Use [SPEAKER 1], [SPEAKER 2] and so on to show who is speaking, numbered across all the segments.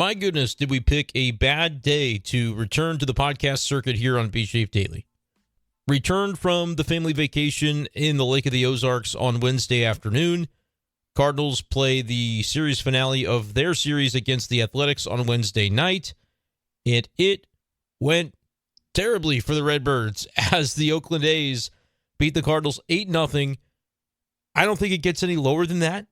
[SPEAKER 1] My goodness, did we pick a bad day to return to the podcast circuit here on Be Safe Daily. Returned from the family vacation in the Lake of the Ozarks on Wednesday afternoon. Cardinals play the series finale of their series against the Athletics on Wednesday night. And it went terribly for the Redbirds as the Oakland A's beat the Cardinals 8-0. I don't think it gets any lower than that.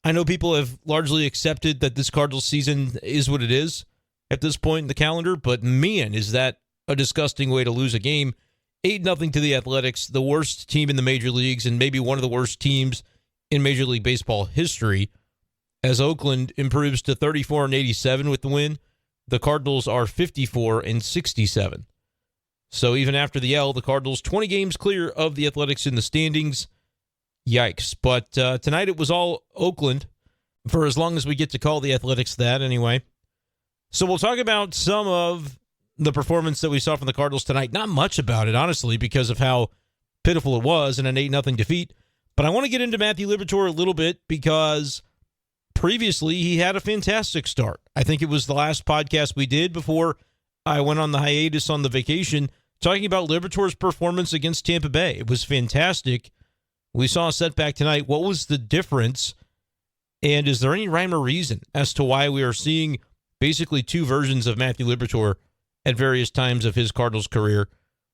[SPEAKER 1] I know people have largely accepted that this Cardinals season is what it is at this point in the calendar, but man, is that a disgusting way to lose a game. 8-0 to the Athletics, the worst team in the major leagues and maybe one of the worst teams in Major League Baseball history. As Oakland improves to 34-87 with the win, the Cardinals are 54-67. So even after the L, the Cardinals 20 games clear of the Athletics in the standings. Yikes. But tonight it was all Oakland, for as long as we get to call the Athletics that anyway. So we'll talk about some of the performance that we saw from the Cardinals tonight. Not much about it, honestly, because of how pitiful it was in an 8-0 defeat. But I want to get into Matthew Liberatore a little bit because previously he had a fantastic start. I think it was the last podcast we did before I went on the hiatus on the vacation, talking about Liberatore's performance against Tampa Bay. It was fantastic. We saw a setback tonight. What was the difference? And is there any rhyme or reason as to why we are seeing basically two versions of Matthew Liberatore at various times of his Cardinals career?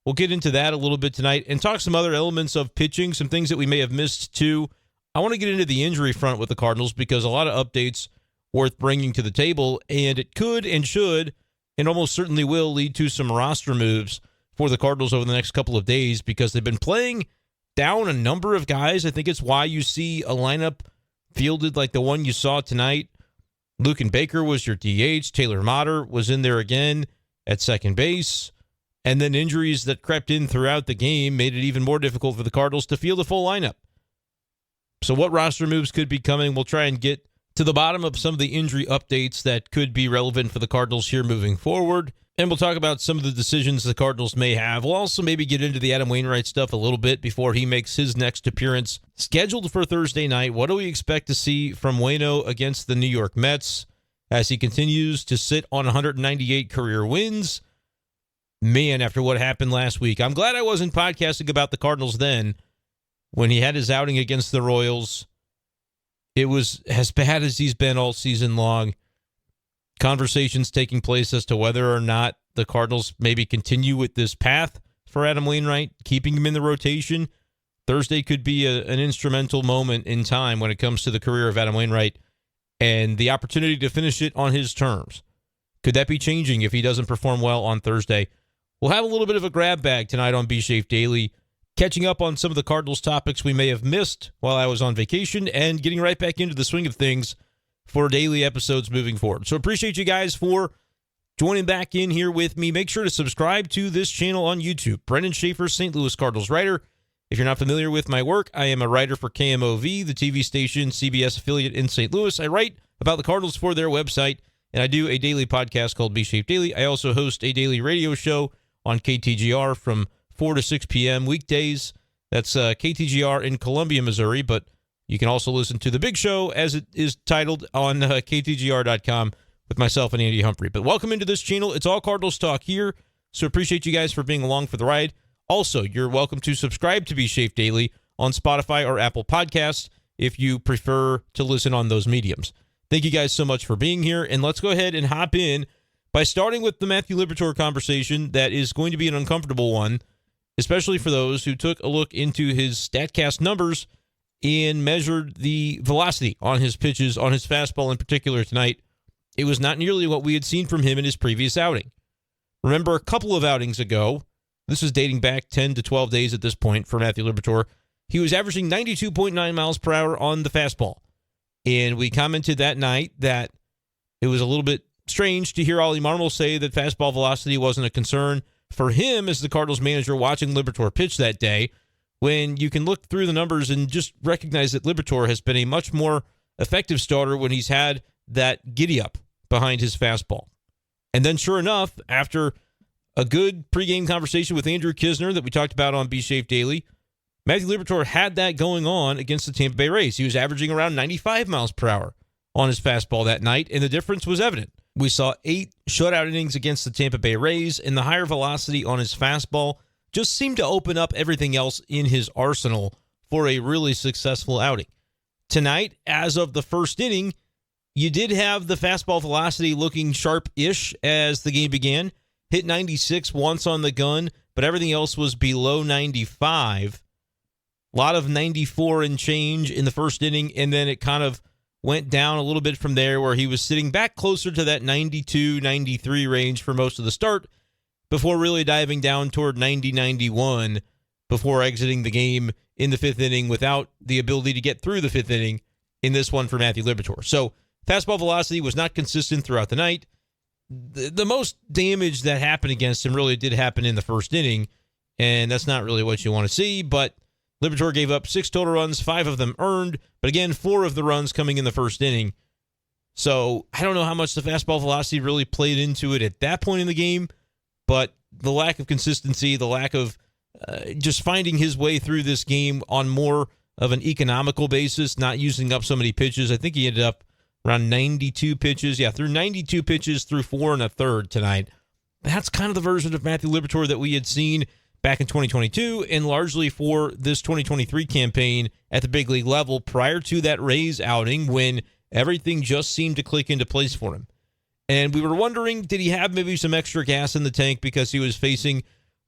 [SPEAKER 1] We'll get into that a little bit tonight and talk some other elements of pitching, some things that we may have missed too. I want to get into the injury front with the Cardinals because a lot of updates worth bringing to the table, and it could and should and almost certainly will lead to some roster moves for the Cardinals over the next couple of days because they've been playing down a number of guys. I think it's why you see a lineup fielded like the one you saw tonight. Luken Baker was your DH. Taylor Motter was in there again at second base. And then injuries that crept in throughout the game made it even more difficult for the Cardinals to field a full lineup. So what roster moves could be coming? We'll try and get to the bottom of some of the injury updates that could be relevant for the Cardinals here moving forward. And we'll talk about some of the decisions the Cardinals may have. We'll also maybe get into the Adam Wainwright stuff a little bit before he makes his next appearance scheduled for Thursday night. What do we expect to see from Waino against the New York Mets as he continues to sit on 198 career wins? Man, after what happened last week, I'm glad I wasn't podcasting about the Cardinals then when he had his outing against the Royals. It was as bad as he's been all season long. Conversations taking place as to whether or not the Cardinals maybe continue with this path for Adam Wainwright, keeping him in the rotation. Thursday could be an instrumental moment in time when it comes to the career of Adam Wainwright and the opportunity to finish it on his terms. Could that be changing if he doesn't perform well on Thursday? We'll have a little bit of a grab bag tonight on Be Safe Daily, catching up on some of the Cardinals topics we may have missed while I was on vacation and getting right back into the swing of things for daily episodes moving forward. So appreciate you guys for joining back in here with me. Make sure to subscribe to this channel on YouTube. Brenden Schaeffer, St. Louis Cardinals writer. If you're not familiar with my work, I am a writer for KMOV, the TV station, CBS affiliate in St. Louis. I write about the Cardinals for their website, and I do a daily podcast called Be Safe Daily. I also host a daily radio show on KTGR from 4 to 6 p.m. weekdays. That's KTGR in Columbia, Missouri, but you can also listen to The Big Show, as it is titled, on KTGR.com with myself and Andy Humphrey. But welcome into this channel. It's all Cardinals talk here, so appreciate you guys for being along for the ride. Also, you're welcome to subscribe to Be Safe Daily on Spotify or Apple Podcasts if you prefer to listen on those mediums. Thank you guys so much for being here, and let's go ahead and hop in by starting with the Matthew Liberatore conversation that is going to be an uncomfortable one, especially for those who took a look into his StatCast numbers and measured the velocity on his pitches, on his fastball in particular tonight. It was not nearly what we had seen from him in his previous outing. Remember, a couple of outings ago, this is dating back 10 to 12 days at this point for Matthew Liberatore, he was averaging 92.9 miles per hour on the fastball. And we commented that night that it was a little bit strange to hear Ollie Marmol say that fastball velocity wasn't a concern for him as the Cardinals manager watching Liberatore pitch that day, when you can look through the numbers and just recognize that Liberatore has been a much more effective starter when he's had that giddy-up behind his fastball. And then sure enough, after a good pregame conversation with Andrew Kisner that we talked about on Be Safe Daily, Matthew Liberatore had that going on against the Tampa Bay Rays. He was averaging around 95 miles per hour on his fastball that night, and the difference was evident. We saw 8 shutout innings against the Tampa Bay Rays, and the higher velocity on his fastball just seemed to open up everything else in his arsenal for a really successful outing. Tonight, as of the first inning, you did have the fastball velocity looking sharp-ish as the game began. Hit 96 once on the gun, but everything else was below 95. A lot of 94 and change in the first inning, and then it kind of went down a little bit from there where he was sitting back closer to that 92, 93 range for most of the start before really diving down toward 90, 91 before exiting the game in the fifth inning without the ability to get through the fifth inning in this one for Matthew Liberatore. So fastball velocity was not consistent throughout the night. The most damage that happened against him really did happen in the first inning, and that's not really what you want to see, but Liberatore gave up 6 total runs, 5 of them earned, but again, 4 of the runs coming in the first inning. So I don't know how much the fastball velocity really played into it at that point in the game, but the lack of consistency, the lack of just finding his way through this game on more of an economical basis, not using up so many pitches. I think he ended up around 92 pitches. Yeah, through 92 pitches through 4 1/3 tonight. That's kind of the version of Matthew Liberatore that we had seen back in 2022 and largely for this 2023 campaign at the big league level prior to that Rays outing when everything just seemed to click into place for him. And we were wondering, did he have maybe some extra gas in the tank because he was facing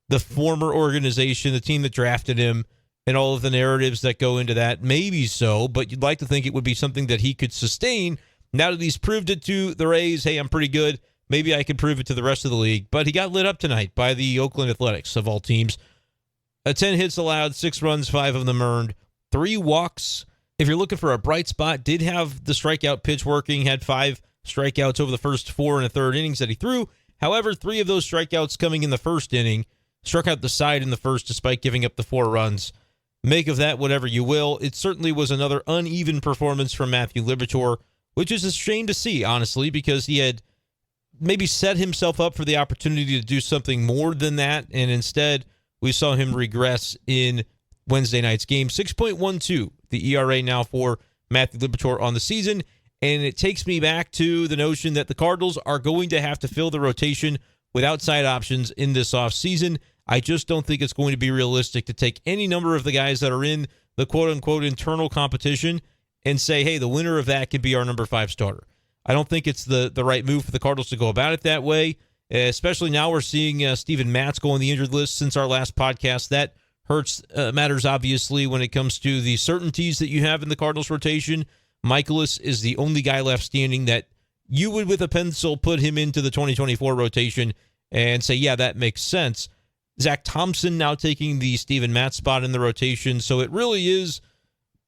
[SPEAKER 1] the former organization, the team that drafted him, and all of the narratives that go into that? Maybe so, but you'd like to think it would be something that he could sustain. Now that he's proved it to the Rays, hey, I'm pretty good, maybe I can prove it to the rest of the league. But he got lit up tonight by the Oakland Athletics, of all teams. 10 hits allowed, 6 runs, 5 of them earned, 3 walks. If you're looking for a bright spot, did have the strikeout pitch working, had 5 strikeouts over the first 4 1/3 innings that he threw. However, 3 of those strikeouts coming in the first inning, struck out the side in the first despite giving up the 4 runs. Make of that whatever you will. It certainly was another uneven performance from Matthew Liberatore, which is a shame to see, honestly, because he had maybe set himself up for the opportunity to do something more than that, and instead we saw him regress in Wednesday night's game. 6.12, the ERA now for Matthew Liberatore on the season, and it takes me back to the notion that the Cardinals are going to have to fill the rotation with outside options in this offseason. I just don't think it's going to be realistic to take any number of the guys that are in the quote-unquote internal competition and say, hey, the winner of that could be our number 5 starter. I don't think it's the right move for the Cardinals to go about it that way, especially now we're seeing Steven Matz go on the injured list since our last podcast. That hurts matters, obviously, when it comes to the certainties that you have in the Cardinals rotation. Michaelis is the only guy left standing that you would, with a pencil, put him into the 2024 rotation and say, yeah, that makes sense. Zach Thompson now taking the Steven Matz spot in the rotation, so it really is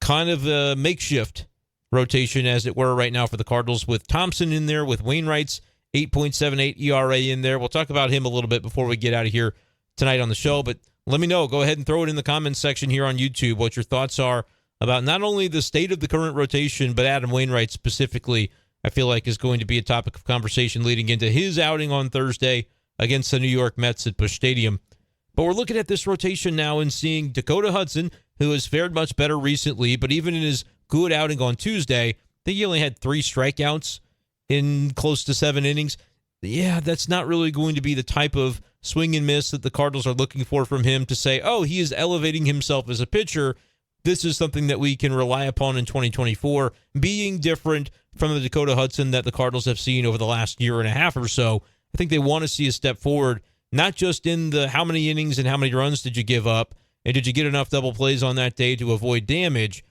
[SPEAKER 1] kind of a makeshift rotation, as it were, right now for the Cardinals, with Thompson in there, with Wainwright's 8.78 ERA in there. We'll talk about him a little bit before we get out of here tonight on the show, but let me know. Go ahead and throw it in the comments section here on YouTube what your thoughts are about not only the state of the current rotation, but Adam Wainwright specifically, I feel like is going to be a topic of conversation leading into his outing on Thursday against the New York Mets at Busch Stadium. But we're looking at this rotation now and seeing Dakota Hudson, who has fared much better recently, but even in his good outing on Tuesday, I think he only had 3 strikeouts in close to 7 innings. Yeah, that's not really going to be the type of swing and miss that the Cardinals are looking for from him to say, oh, he is elevating himself as a pitcher. This is something that we can rely upon in 2024, being different from the Dakota Hudson that the Cardinals have seen over the last year and a half or so. I think they want to see a step forward, not just in the how many innings and how many runs did you give up, and did you get enough double plays on that day to avoid damage,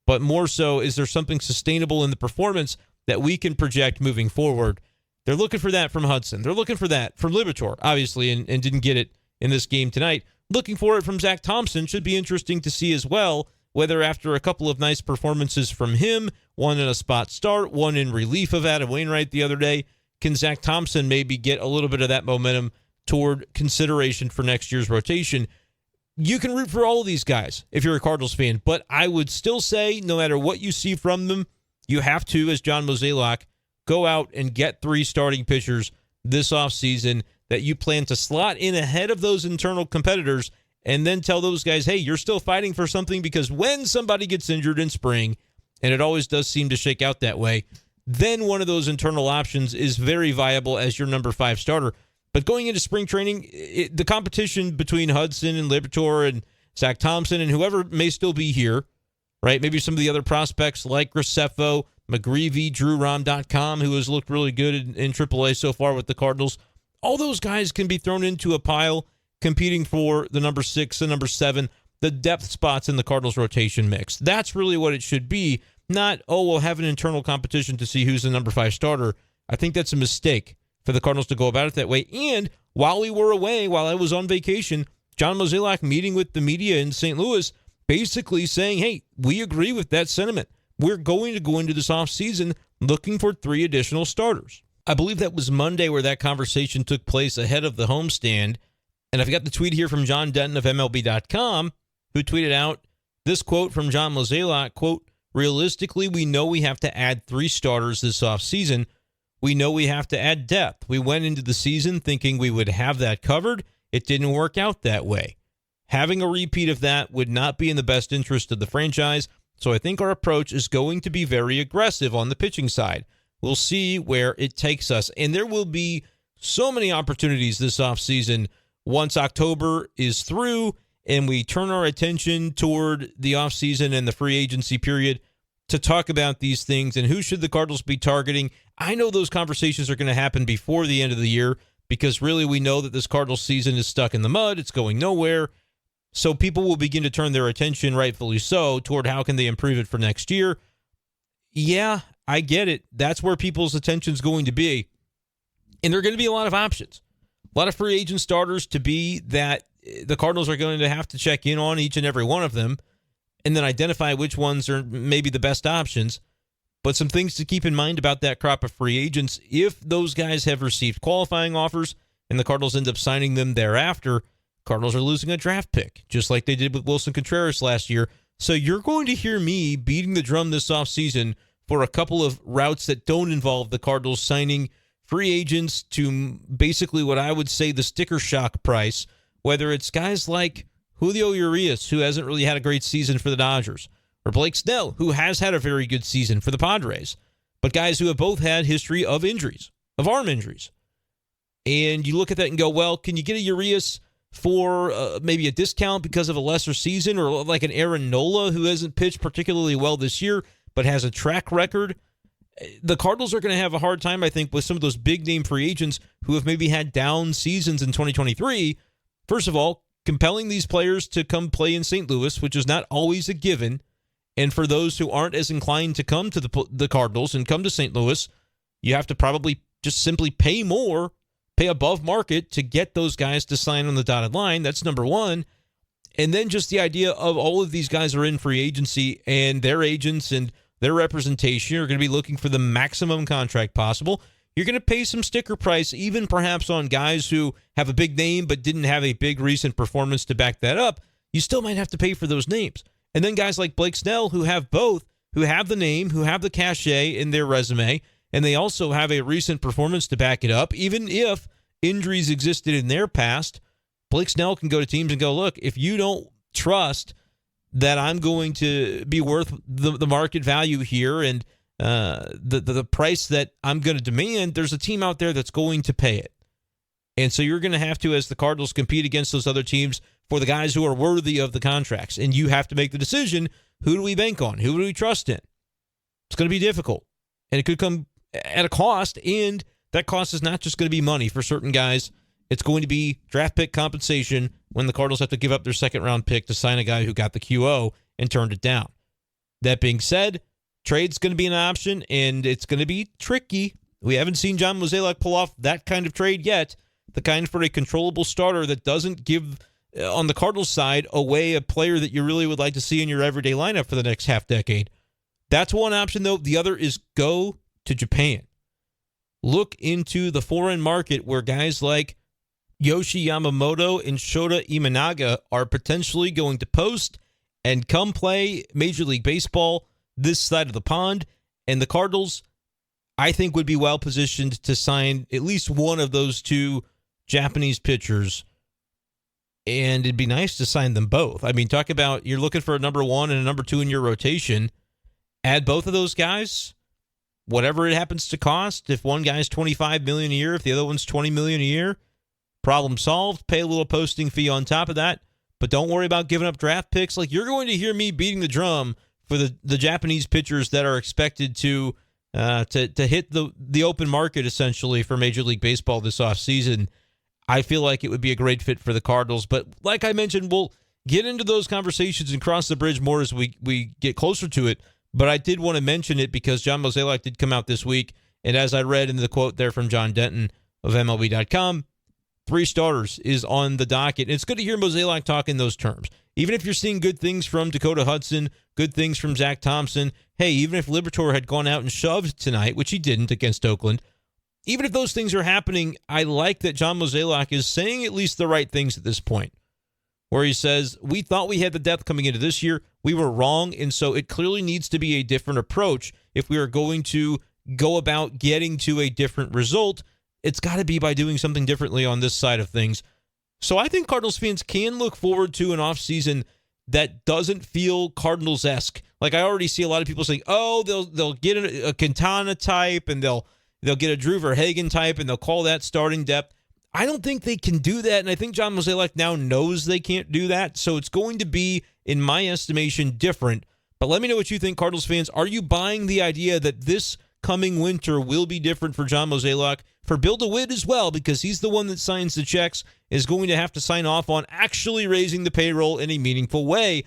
[SPEAKER 1] but more so, is there something sustainable in the performance that we can project moving forward? They're looking for that from Hudson. They're looking for that from Liberatore, obviously, and didn't get it in this game tonight. Looking for it from Zach Thompson should be interesting to see as well, whether after a couple of nice performances from him, one in a spot start, one in relief of Adam Wainwright the other day, can Zach Thompson maybe get a little bit of that momentum toward consideration for next year's rotation? You can root for all of these guys if you're a Cardinals fan, but I would still say no matter what you see from them, you have to, as John Mozeliak, go out and get 3 starting pitchers this offseason that you plan to slot in ahead of those internal competitors, and then tell those guys, hey, you're still fighting for something, because when somebody gets injured in spring, and it always does seem to shake out that way, then one of those internal options is very viable as your number 5 starter. But going into spring training, the competition between Hudson and Liberatore and Zach Thompson and whoever may still be here, right? Maybe some of the other prospects like Graceffo, McGreevy, DrewRom.com, who has looked really good in AAA so far with the Cardinals. All those guys can be thrown into a pile competing for the number 6 and number 7, the depth spots in the Cardinals rotation mix. That's really what it should be, not, we'll have an internal competition to see who's the number 5 starter. I think that's a mistake for the Cardinals to go about it that way. And while we were away, while I was on vacation, John Mozeliak meeting with the media in St. Louis, basically saying, hey, we agree with that sentiment. We're going to go into this offseason looking for 3 additional starters. I believe that was Monday where that conversation took place ahead of the homestand. And I've got the tweet here from John Denton of MLB.com, who tweeted out this quote from John Mozeliak, quote, realistically, we know we have to add 3 starters this offseason. We know we have to add depth. We went into the season thinking we would have that covered. It didn't work out that way. Having a repeat of that would not be in the best interest of the franchise, so I think our approach is going to be very aggressive on the pitching side. We'll see where it takes us, and there will be so many opportunities this offseason once October is through and we turn our attention toward the offseason and the free agency period to talk about these things and who should the Cardinals be targeting. I know those conversations are going to happen before the end of the year because really we know that this Cardinals season is stuck in the mud. It's going nowhere. So people will begin to turn their attention, rightfully so, toward how can they improve it for next year. Yeah, I get it. That's where people's attention is going to be. And there are going to be a lot of options. A lot of free agent starters to be that the Cardinals are going to have to check in on each and every one of them and then identify which ones are maybe the best options. But some things to keep in mind about that crop of free agents, if those guys have received qualifying offers and the Cardinals end up signing them thereafter, Cardinals are losing a draft pick, just like they did with Wilson Contreras last year. So you're going to hear me beating the drum this offseason for a couple of routes that don't involve the Cardinals signing free agents to basically what I would say the sticker shock price, whether it's guys like Julio Urias, who hasn't really had a great season for the Dodgers, or Blake Snell, who has had a very good season for the Padres, but guys who have both had history of injuries, of arm injuries. And you look at that and go, well, can you get a Urias for maybe a discount because of a lesser season, or like an Aaron Nola who hasn't pitched particularly well this year but has a track record? The Cardinals are going to have a hard time, I think, with some of those big-name free agents who have maybe had down seasons in 2023. First of all, compelling these players to come play in St. Louis, which is not always a given. And for those who aren't as inclined to come to the Cardinals and come to St. Louis, you have to probably just simply pay more, pay above market to get those guys to sign on the dotted line. That's number one. And then just the idea of all of these guys are in free agency and their agents and their representation are going to be looking for the maximum contract possible. You're going to pay some sticker price, even perhaps on guys who have a big name but didn't have a big recent performance to back that up. You still might have to pay for those names. And then guys like Blake Snell, who have both, who have the name, who have the cachet in their resume, and they also have a recent performance to back it up. Even if injuries existed in their past, Blake Snell can go to teams and go, look, if you don't trust that I'm going to be worth the market value here and the price that I'm going to demand, there's a team out there that's going to pay it. And so you're going to have to, as the Cardinals compete against those other teams, for the guys who are worthy of the contracts. And you have to make the decision, who do we bank on? Who do we trust in? It's going to be difficult. And it could come at a cost, and that cost is not just going to be money for certain guys. It's going to be draft pick compensation when the Cardinals have to give up their second-round pick to sign a guy who got the QO and turned it down. That being said, trade's going to be an option, and it's going to be tricky. We haven't seen John Mozeliak pull off that kind of trade yet, the kind for a controllable starter that doesn't give, on the Cardinals side, away a player that you really would like to see in your everyday lineup for the next half decade. That's one option, though. The other is go to Japan. Look into the foreign market where guys like Yoshi Yamamoto and Shota Imanaga are potentially going to post and come play Major League Baseball this side of the pond. And the Cardinals, I think, would be well positioned to sign at least one of those two Japanese pitchers. And it'd be nice to sign them both. I mean, talk about you're looking for a number one and a number two in your rotation. Add both of those guys. whatever it happens to cost. If one guy's $25 million a year, if the other one's $20 million a year, problem solved. Pay a little posting fee on top of that, but don't worry about giving up draft picks. Like, you're going to hear me beating the drum for the Japanese pitchers that are expected to hit the open market essentially for Major League Baseball this offseason. I feel like it would be a great fit for the Cardinals, but like I mentioned, we'll get into those conversations and cross the bridge more as we get closer to it. But I did want to mention it because John Mozeliak did come out this week, and as I read in the quote there from John Denton of MLB.com, 3 starters is on the docket. And it's good to hear Mozeliak talk in those terms. Even if you're seeing good things from Dakota Hudson, good things from Zach Thompson, hey, even if Liberatore had gone out and shoved tonight, which he didn't against Oakland, even if those things are happening, I like that John Mozeliak is saying at least the right things at this point, where he says, we thought we had the depth coming into this year. We were wrong, and so it clearly needs to be a different approach if we are going to go about getting to a different result. It's got to be by doing something differently on this side of things. So I think Cardinals fans can look forward to an offseason that doesn't feel Cardinals-esque. Like, I already see a lot of people saying, oh, they'll get a Quintana type, and they'll get a Drew Verhagen type, and they'll call that starting depth. I don't think they can do that, and I think John Mozeliak now knows they can't do that, so it's going to be, in my estimation, different. But let me know what you think, Cardinals fans. Are you buying the idea that this coming winter will be different for John Mozeliak, for Bill DeWitt as well, because he's the one that signs the checks, is going to have to sign off on actually raising the payroll in a meaningful way?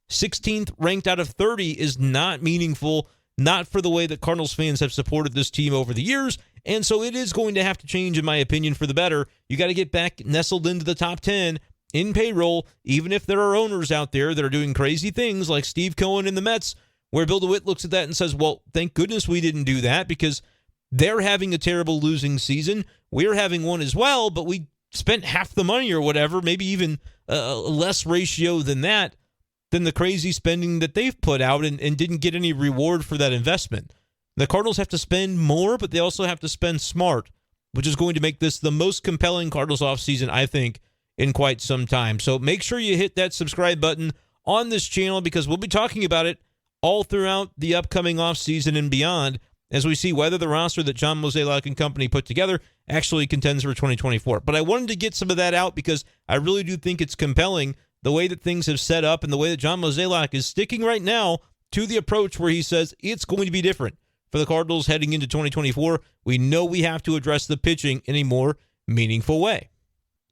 [SPEAKER 1] 16th ranked out of 30 is not meaningful, not for the way that Cardinals fans have supported this team over the years, and so it is going to have to change, in my opinion, for the better. You got to get back nestled into the top 10 in payroll, even if there are owners out there that are doing crazy things like Steve Cohen and the Mets, where Bill DeWitt looks at that and says, well, thank goodness we didn't do that because they're having a terrible losing season. We're having one as well, but we spent half the money or whatever, maybe even a less ratio than that, than the crazy spending that they've put out and didn't get any reward for that investment. The Cardinals have to spend more, but they also have to spend smart, which is going to make this the most compelling Cardinals offseason, I think, in quite some time. So make sure you hit that subscribe button on this channel because we'll be talking about it all throughout the upcoming offseason and beyond as we see whether the roster that John Mozeliak and company put together actually contends for 2024. But I wanted to get some of that out because I really do think it's compelling the way that things have set up and the way that John Mozeliak is sticking right now to the approach where he says it's going to be different for the Cardinals heading into 2024. We know we have to address the pitching in a more meaningful way.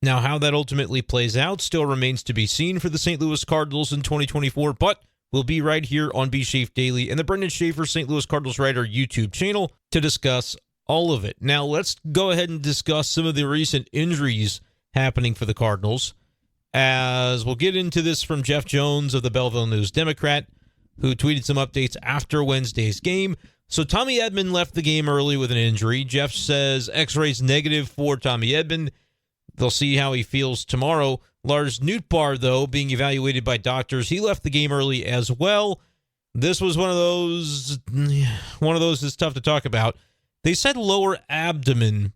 [SPEAKER 1] Now, how that ultimately plays out still remains to be seen for the St. Louis Cardinals in 2024, but we'll be right here on B. Schaeffer Daily and the Brenden Schaeffer St. Louis Cardinals Writer YouTube channel to discuss all of it. Now, let's go ahead and discuss some of the recent injuries happening for the Cardinals, as we'll get into this from Jeff Jones of the Belleville News-Democrat, who tweeted some updates after Wednesday's game. So Tommy Edman left the game early with an injury. Jeff says X-rays negative for Tommy Edman. They'll see how he feels tomorrow. Lars Nootbaar, though, being evaluated by doctors, he left the game early as well. This was one of those that's tough to talk about. They said lower abdomen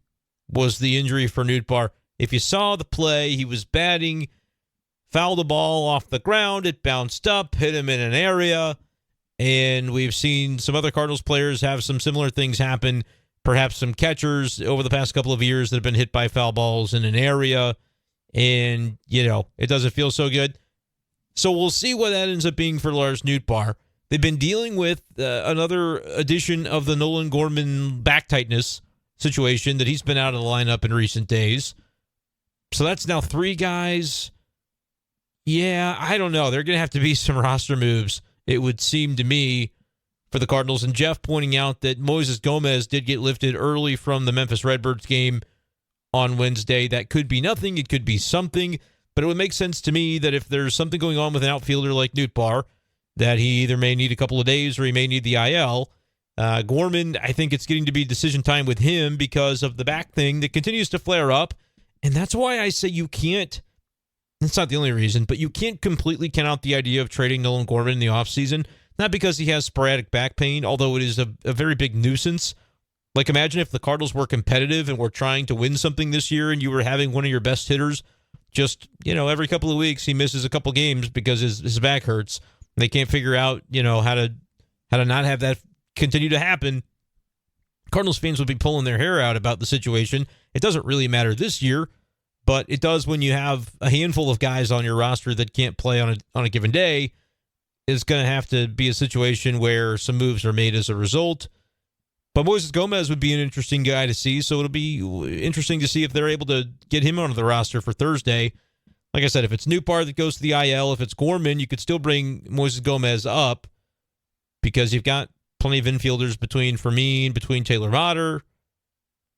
[SPEAKER 1] was the injury for Nootbaar. If you saw the play, he was batting, fouled the ball off the ground, it bounced up, hit him in an area, and we've seen some other Cardinals players have some similar things happen, perhaps some catchers over the past couple of years that have been hit by foul balls in an area, and, it doesn't feel so good. So we'll see what that ends up being for Lars Nootbaar. They've been dealing with another edition of the Nolan Gorman back tightness situation that he's been out of the lineup in recent days. So that's now 3 guys. Yeah, I don't know. There are going to have to be some roster moves, it would seem to me, for the Cardinals. And Jeff pointing out that Moises Gomez did get lifted early from the Memphis Redbirds game on Wednesday. That could be nothing. It could be something. But it would make sense to me that if there's something going on with an outfielder like Nootbaar, that he either may need a couple of days or he may need the IL. Gorman, I think it's getting to be decision time with him because of the back thing that continues to flare up. And that's why I say you can't, that's not the only reason, but you can't completely count out the idea of trading Nolan Gorman in the offseason. Not because he has sporadic back pain, although it is a very big nuisance. Like, imagine if the Cardinals were competitive and were trying to win something this year and you were having one of your best hitters just, every couple of weeks he misses a couple games because his back hurts. They can't figure out, how to not have that continue to happen. Cardinals fans would be pulling their hair out about the situation. It doesn't really matter this year, but it does when you have a handful of guys on your roster that can't play on a given day. It's going to have to be a situation where some moves are made as a result. But Moises Gomez would be an interesting guy to see, so it'll be interesting to see if they're able to get him onto the roster for Thursday. Like I said, if it's Newpar that goes to the IL, if it's Gorman, you could still bring Moises Gomez up because you've got plenty of infielders between Fermin, between Taylor Motter.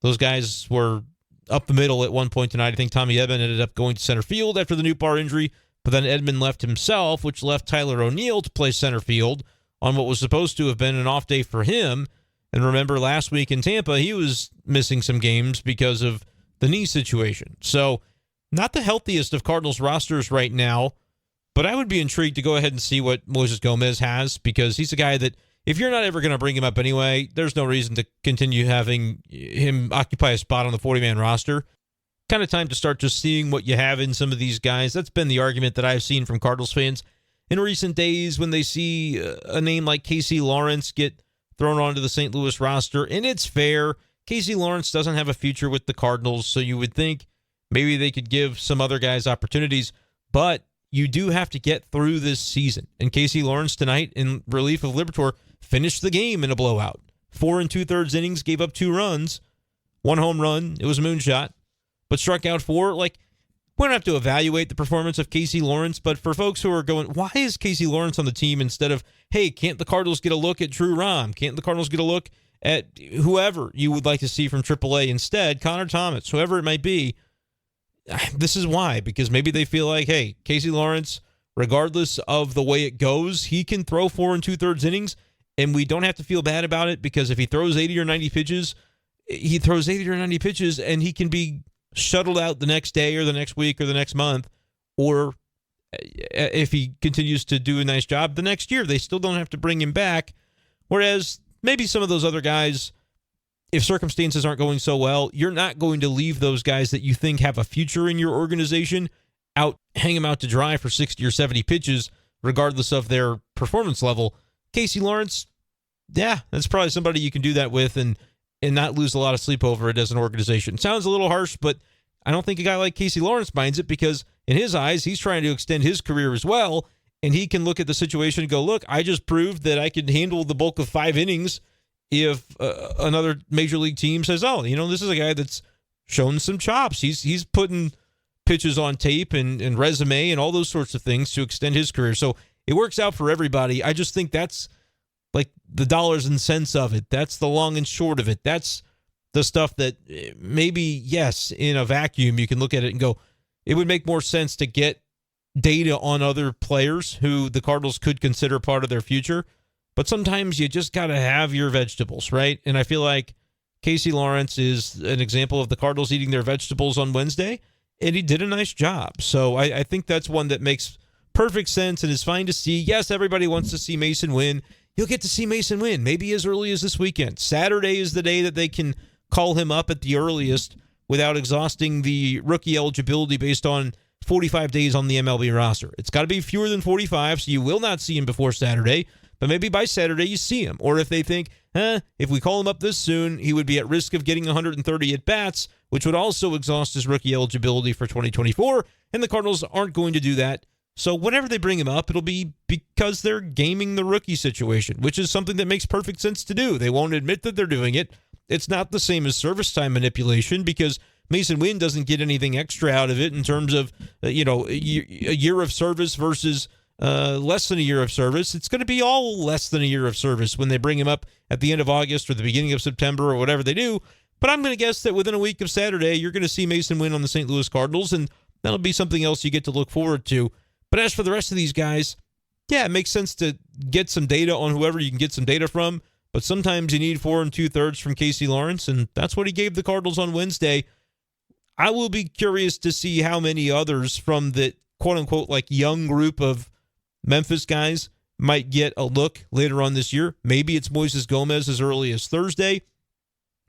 [SPEAKER 1] Those guys were up the middle at one point tonight. I think Tommy Edman ended up going to center field after the Newpar injury, but then Edman left himself, which left Tyler O'Neill to play center field on what was supposed to have been an off day for him. And remember, last week in Tampa, he was missing some games because of the knee situation. So not the healthiest of Cardinals rosters right now, but I would be intrigued to go ahead and see what Moises Gomez has, because he's a guy that if you're not ever going to bring him up anyway, there's no reason to continue having him occupy a spot on the 40-man roster. Kind of time to start just seeing what you have in some of these guys. That's been the argument that I've seen from Cardinals fans in recent days when they see a name like Casey Lawrence get thrown onto the St. Louis roster. And it's fair. Casey Lawrence doesn't have a future with the Cardinals, so you would think maybe they could give some other guys opportunities. But you do have to get through this season. And Casey Lawrence tonight, in relief of Liberatore, finished the game in a blowout. 4 2/3 innings, gave up 2 runs, 1 home run. It was a moonshot, but struck out 4. Like, we don't have to evaluate the performance of Casey Lawrence, but for folks who are going, why is Casey Lawrence on the team instead of, hey, can't the Cardinals get a look at Drew Rom? Can't the Cardinals get a look at whoever you would like to see from AAA instead, Connor Thomas, whoever it might be? This is why, because maybe they feel like, hey, Casey Lawrence, regardless of the way it goes, he can throw 4 2/3 innings, and we don't have to feel bad about it, because if he throws 80 or 90 pitches, he throws 80 or 90 pitches, and he can be shuttled out the next day or the next week or the next month, or if he continues to do a nice job the next year, they still don't have to bring him back. Whereas maybe some of those other guys, if circumstances aren't going so well, you're not going to leave those guys that you think have a future in your organization out, hang them out to dry for 60 or 70 pitches, regardless of their performance level. Casey Lawrence, yeah, that's probably somebody you can do that with and not lose a lot of sleep over it as an organization. Sounds a little harsh, but I don't think a guy like Casey Lawrence minds it, because in his eyes, he's trying to extend his career as well, and he can look at the situation and go, look, I just proved that I could handle the bulk of 5 innings if another major league team says, oh, this is a guy that's shown some chops. He's putting pitches on tape and resume and all those sorts of things to extend his career. So it works out for everybody. I just think that's like the dollars and cents of it. That's the long and short of it. That's the stuff that maybe, yes, in a vacuum, you can look at it and go, it would make more sense to get data on other players who the Cardinals could consider part of their future. But sometimes you just got to have your vegetables, right? And I feel like Casey Lawrence is an example of the Cardinals eating their vegetables on Wednesday, and he did a nice job. So I think that's one that makes perfect sense and is fine to see. Yes, everybody wants to see Masyn Winn. You'll get to see Masyn Winn maybe as early as this weekend. Saturday is the day that they can call him up at the earliest without exhausting the rookie eligibility based on 45 days on the MLB roster. It's got to be fewer than 45, so you will not see him before Saturday, but maybe by Saturday you see him. Or if they think, if we call him up this soon, he would be at risk of getting 130 at-bats, which would also exhaust his rookie eligibility for 2024, and the Cardinals aren't going to do that. So whenever they bring him up, it'll be because they're gaming the rookie situation, which is something that makes perfect sense to do. They won't admit that they're doing it. It's not the same as service time manipulation, because Masyn Winn doesn't get anything extra out of it in terms of, a year of service versus less than a year of service. It's going to be all less than a year of service when they bring him up at the end of August or the beginning of September or whatever they do. But I'm going to guess that within a week of Saturday, you're going to see Masyn Winn on the St. Louis Cardinals, and that'll be something else you get to look forward to. But as for the rest of these guys, yeah, it makes sense to get some data on whoever you can get some data from, but sometimes you need 4 2/3 from Casey Lawrence, and that's what he gave the Cardinals on Wednesday. I will be curious to see how many others from the quote-unquote like young group of Memphis guys might get a look later on this year. Maybe it's Moises Gomez as early as Thursday,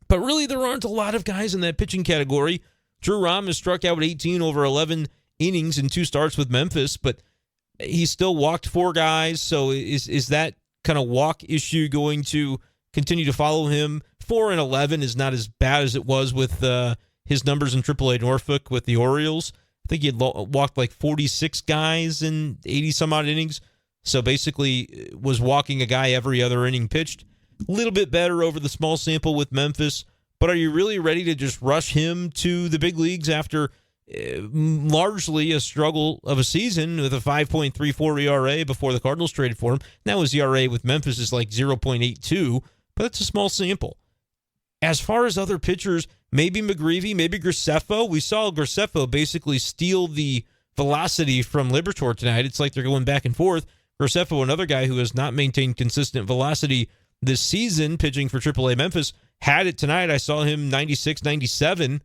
[SPEAKER 1] but really there aren't a lot of guys in that pitching category. Drew Rom has struck out 18 over 11 innings in 2 starts with Memphis, but he still walked 4 guys. So is that kind of walk issue going to continue to follow him. 4-11 is not as bad as it was with his numbers in AAA Norfolk with the Orioles. I think he had walked like 46 guys in 80-some-odd innings. So basically was walking a guy every other inning pitched. A little bit better over the small sample with Memphis. But are you really ready to just rush him to the big leagues after largely a struggle of a season with a 5.34 ERA before the Cardinals traded for him? Now his ERA with Memphis is like 0.82, but it's a small sample. As far as other pitchers, maybe McGreevy, maybe Graceffo. We saw Graceffo basically steal the velocity from Liberatore tonight. It's like they're going back and forth. Graceffo, another guy who has not maintained consistent velocity this season, pitching for AAA Memphis, had it tonight. I saw him 96, 97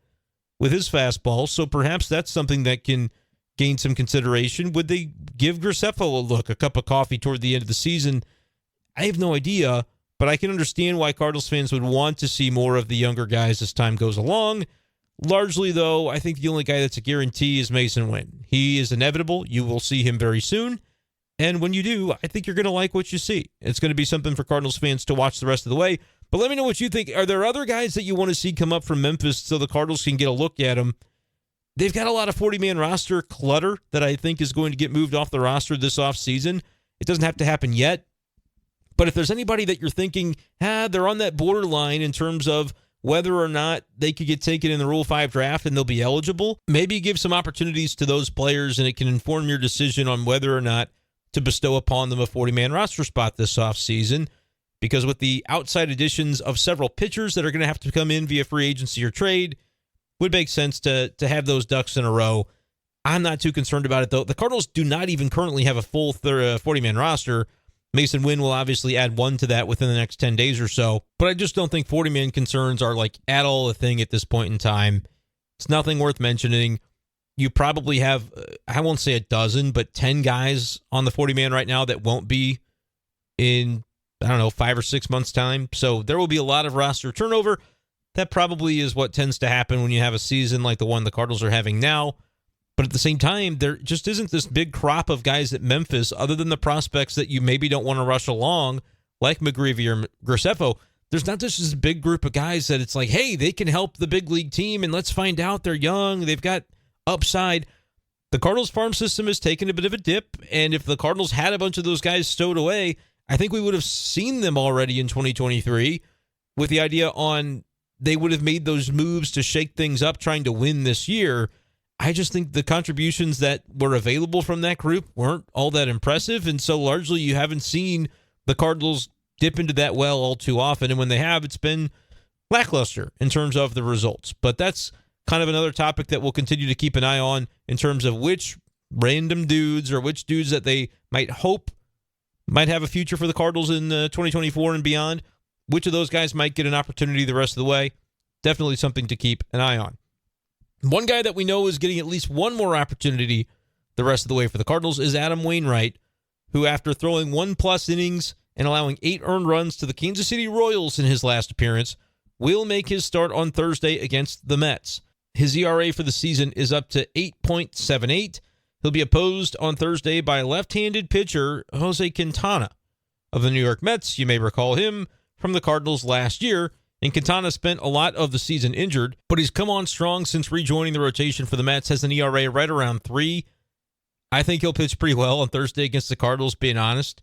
[SPEAKER 1] with his fastball. So perhaps that's something that can gain some consideration. Would they give Graceffo a look, a cup of coffee toward the end of the season? I have no idea, but I can understand why Cardinals fans would want to see more of the younger guys as time goes along. Largely, though, I think the only guy that's a guarantee is Masyn Winn. He is inevitable. You will see him very soon. And when you do, I think you're going to like what you see. It's going to be something for Cardinals fans to watch the rest of the way. But let me know what you think. Are there other guys that you want to see come up from Memphis so the Cardinals can get a look at them? They've got a lot of 40-man roster clutter that I think is going to get moved off the roster this offseason. It doesn't have to happen yet. But if there's anybody that you're thinking, they're on that borderline in terms of whether or not they could get taken in the Rule 5 draft and they'll be eligible, maybe give some opportunities to those players and it can inform your decision on whether or not to bestow upon them a 40-man roster spot this offseason. Because with the outside additions of several pitchers that are going to have to come in via free agency or trade, would make sense to have those ducks in a row. I'm not too concerned about it, though. The Cardinals do not even currently have a full 40-man roster. Masyn Winn will obviously add one to that within the next 10 days or so. But I just don't think 40-man concerns are like at all a thing at this point in time. It's nothing worth mentioning. You probably have, I won't say a dozen, but 10 guys on the 40-man right now that won't be in, 5 or 6 months' time. So there will be a lot of roster turnover. That probably is what tends to happen when you have a season like the one the Cardinals are having now. But at the same time, there just isn't this big crop of guys at Memphis, other than the prospects that you maybe don't want to rush along, like McGreevy or Graceffo. There's not just this big group of guys that it's like, hey, they can help the big league team, and let's find out they're young, they've got upside. The Cardinals farm system has taken a bit of a dip, and if the Cardinals had a bunch of those guys stowed away, I think we would have seen them already in 2023 with the idea on they would have made those moves to shake things up trying to win this year. I just think the contributions that were available from that group weren't all that impressive, and so largely you haven't seen the Cardinals dip into that well all too often, and when they have, it's been lackluster in terms of the results. But that's kind of another topic that we'll continue to keep an eye on in terms of which random dudes or which dudes that they might hope might have a future for the Cardinals in 2024 and beyond. Which of those guys might get an opportunity the rest of the way? Definitely something to keep an eye on. One guy that we know is getting at least one more opportunity the rest of the way for the Cardinals is Adam Wainwright, who after throwing 1+ innings and allowing 8 earned runs to the Kansas City Royals in his last appearance, will make his start on Thursday against the Mets. His ERA for the season is up to 8.78. He'll be opposed on Thursday by left-handed pitcher Jose Quintana of the New York Mets. You may recall him from the Cardinals last year, and Quintana spent a lot of the season injured, but he's come on strong since rejoining the rotation for the Mets, has an ERA right around 3. I think he'll pitch pretty well on Thursday against the Cardinals, being honest.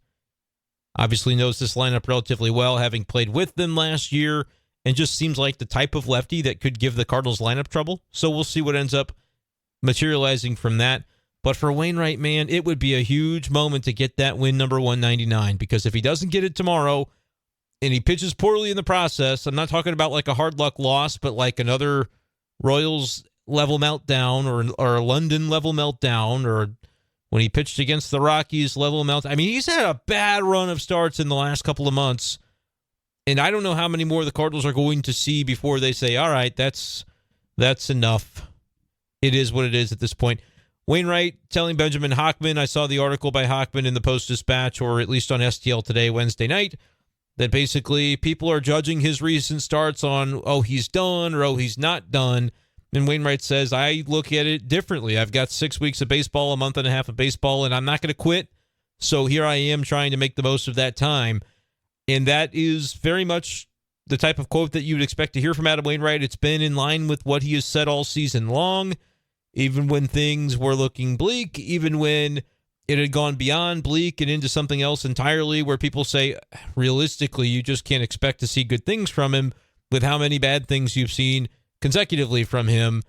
[SPEAKER 1] Obviously knows this lineup relatively well, having played with them last year, and just seems like the type of lefty that could give the Cardinals lineup trouble. So we'll see what ends up materializing from that. But for Wainwright, man, it would be a huge moment to get that win number 199, because if he doesn't get it tomorrow and he pitches poorly in the process, I'm not talking about like a hard luck loss, but like another Royals level meltdown or a London level meltdown, or when he pitched against the Rockies level meltdown. I mean, he's had a bad run of starts in the last couple of months, and I don't know how many more the Cardinals are going to see before they say, all right, that's enough. It is what it is at this point. Wainwright telling Benjamin Hockman, I saw the article by Hockman in the Post-Dispatch, or at least on STL Today Wednesday night, that basically people are judging his recent starts on, oh, he's done, or oh, he's not done. And Wainwright says, I look at it differently. I've got 6 weeks of baseball, a month and a half of baseball, and I'm not going to quit. So here I am trying to make the most of that time. And that is very much the type of quote that you would expect to hear from Adam Wainwright. It's been in line with what he has said all season long, even when things were looking bleak, even when it had gone beyond bleak and into something else entirely, where people say, realistically, you just can't expect to see good things from him with how many bad things you've seen consecutively from him.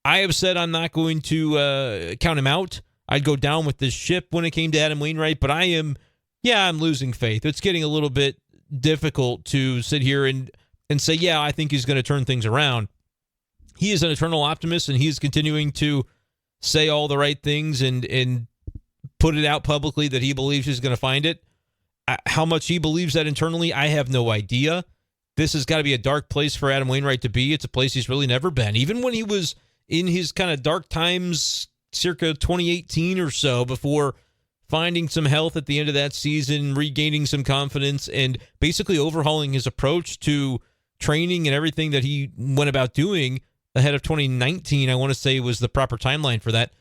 [SPEAKER 1] I have said I'm not going to count him out. I'd go down with this ship when it came to Adam Wainwright, but I'm losing faith. It's getting a little bit difficult to sit here and say, yeah, I think he's going to turn things around. He is an eternal optimist, and he is continuing to say all the right things and put it out publicly that he believes he's going to find it. How much he believes that internally, I have no idea. This has got to be a dark place for Adam Wainwright to be. It's a place he's really never been. Even when he was in his kind of dark times, circa 2018 or so, before finding some health at the end of that season, regaining some confidence, and basically overhauling his approach to training and everything that he went about doing ahead of 2019, I want to say was the proper timeline for that,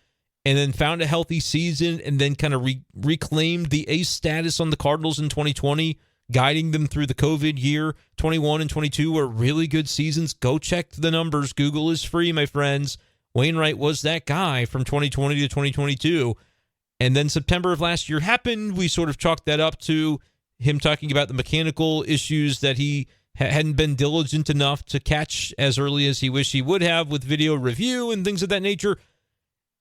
[SPEAKER 1] and then found a healthy season and then kind of reclaimed the ace status on the Cardinals in 2020, guiding them through the COVID year. 21 and 22 were really good seasons. Go check the numbers. Google is free, my friends. Wainwright was that guy from 2020 to 2022. And then September of last year happened. We sort of chalked that up to him talking about the mechanical issues that he hadn't been diligent enough to catch as early as he wished he would have with video review and things of that nature.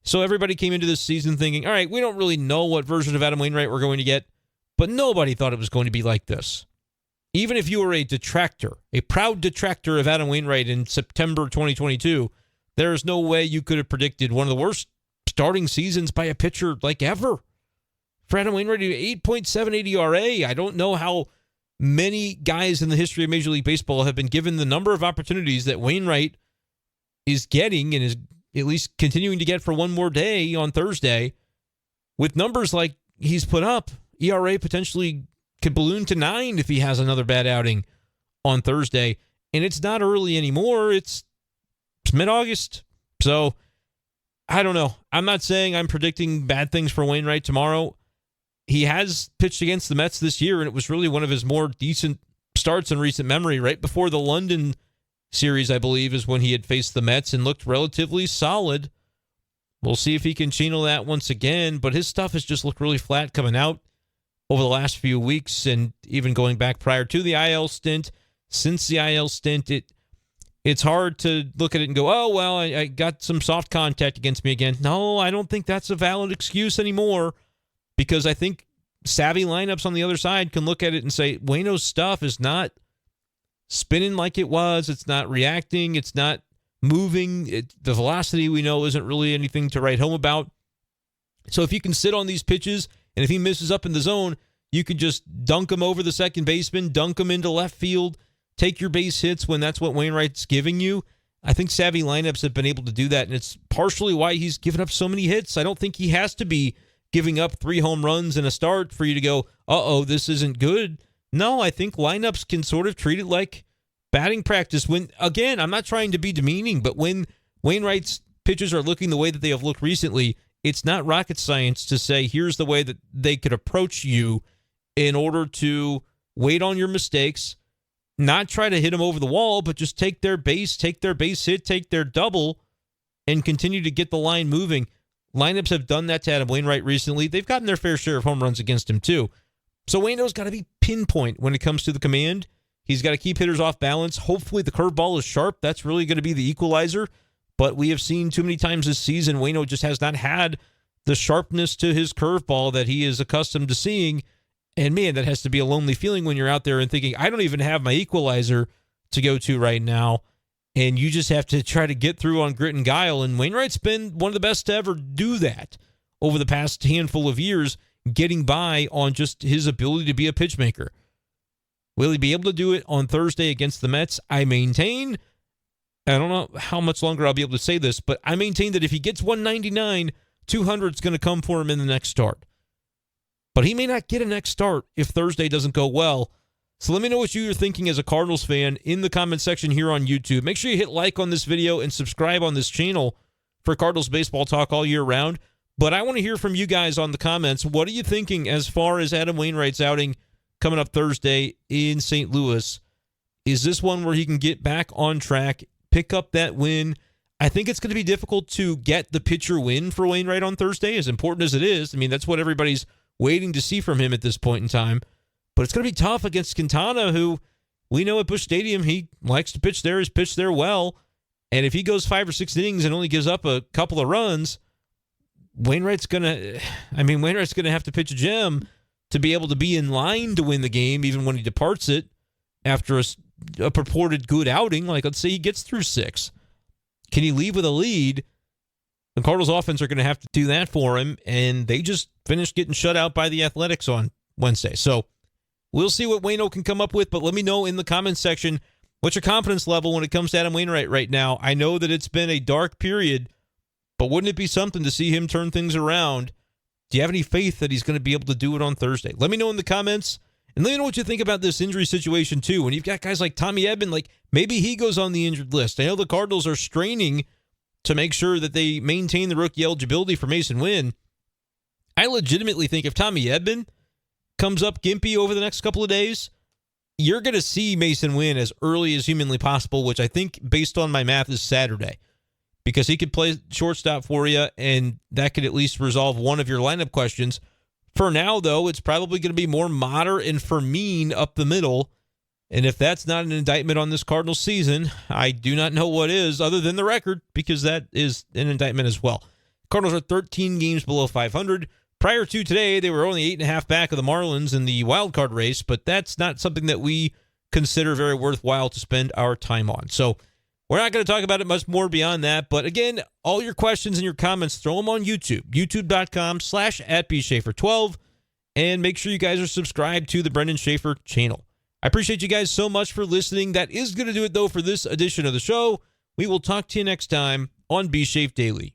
[SPEAKER 1] So everybody came into this season thinking, all right, we don't really know what version of Adam Wainwright we're going to get, but nobody thought it was going to be like this. Even if you were a detractor, a proud detractor of Adam Wainwright in September 2022, there is no way you could have predicted one of the worst starting seasons by a pitcher like ever. For Adam Wainwright, 8.78 ERA. I don't know how many guys in the history of Major League Baseball have been given the number of opportunities that Wainwright is getting and is at least continuing to get for one more day on Thursday, with numbers like he's put up. ERA potentially could balloon to 9 if he has another bad outing on Thursday. And it's not early anymore. It's mid-August. So I don't know. I'm not saying I'm predicting bad things for Wainwright tomorrow. He has pitched against the Mets this year, and it was really one of his more decent starts in recent memory. Right before the London series, I believe, is when he had faced the Mets and looked relatively solid. We'll see if he can channel that once again, but his stuff has just looked really flat coming out over the last few weeks, and even going back prior to the IL stint. Since the IL stint, it's hard to look at it and go, oh, well, I got some soft contact against me again. No, I don't think that's a valid excuse anymore, because I think savvy lineups on the other side can look at it and say, Waino's stuff is not spinning like it was. It's not reacting. It's not moving. The velocity we know isn't really anything to write home about. So if you can sit on these pitches, and if he misses up in the zone, you could just dunk him over the second baseman, dunk him into left field, take your base hits when that's what Wainwright's giving you. I think savvy lineups have been able to do that, and it's partially why he's given up so many hits. I don't think he has to be giving up 3 home runs in a start for you to go, uh-oh, this isn't good. No, I think lineups can sort of treat it like batting practice. When, again, I'm not trying to be demeaning, but when Wainwright's pitches are looking the way that they have looked recently, it's not rocket science to say, here's the way that they could approach you in order to wait on your mistakes, not try to hit them over the wall, but just take their base hit, take their double, and continue to get the line moving. Lineups have done that to Adam Wainwright recently. They've gotten their fair share of home runs against him, too. So Waino's got to be pinpoint when it comes to the command. He's got to keep hitters off balance. Hopefully the curveball is sharp. That's really going to be the equalizer. But we have seen too many times this season, Waino just has not had the sharpness to his curveball that he is accustomed to seeing. And man, that has to be a lonely feeling when you're out there and thinking, I don't even have my equalizer to go to right now. And you just have to try to get through on grit and guile. And Wainwright's been one of the best to ever do that over the past handful of years, getting by on just his ability to be a pitch maker. Will he be able to do it on Thursday against the Mets? I maintain, I don't know how much longer I'll be able to say this, but I maintain that if he gets 199, 200 is going to come for him in the next start. But he may not get a next start if Thursday doesn't go well. So let me know what you're thinking as a Cardinals fan in the comment section here on YouTube. Make sure you hit like on this video and subscribe on this channel for Cardinals baseball talk all year round. But I want to hear from you guys on the comments. What are you thinking as far as Adam Wainwright's outing coming up Thursday in St. Louis. Is this one where he can get back on track, pick up that win? I think it's going to be difficult to get the pitcher win for Wainwright on Thursday, as important as it is. I mean, that's what everybody's waiting to see from him at this point in time. But it's going to be tough against Quintana, who we know at Busch Stadium, he likes to pitch there. He's pitched there well. And if he goes 5 or 6 innings and only gives up a couple of runs, Wainwright's going to have to pitch a gem to be able to be in line to win the game, even when he departs it after a purported good outing. Like, let's say he gets through 6. Can he leave with a lead? The Cardinals offense are going to have to do that for him, and they just finished getting shut out by the Athletics on Wednesday. So we'll see what Waino can come up with, but let me know in the comments section what's your confidence level when it comes to Adam Wainwright right now. I know that it's been a dark period, but wouldn't it be something to see him turn things around? Do you have any faith that he's going to be able to do it on Thursday? Let me know in the comments, and let me know what you think about this injury situation too. When you've got guys like Tommy Edman, like maybe he goes on the injured list. I know the Cardinals are straining to make sure that they maintain the rookie eligibility for Masyn Winn. I legitimately think if Tommy Edman comes up gimpy over the next couple of days, you're going to see Masyn Winn as early as humanly possible, which I think, based on my math, is Saturday, because he could play shortstop for you, and that could at least resolve one of your lineup questions. For now, though, it's probably going to be more Motter and Fermin up the middle. And if that's not an indictment on this Cardinals season, I do not know what is, other than the record, because that is an indictment as well. Cardinals are 13 games below 500. Prior to today, they were only 8.5 back of the Marlins in the wild card race, but that's not something that we consider very worthwhile to spend our time on. So we're not going to talk about it much more beyond that. But again, all your questions and your comments, throw them on YouTube, youtube.com/@bschaeffer12, and make sure you guys are subscribed to the Brenden Schaeffer channel. I appreciate you guys so much for listening. That is going to do it, though, for this edition of the show. We will talk to you next time on B Shape Daily.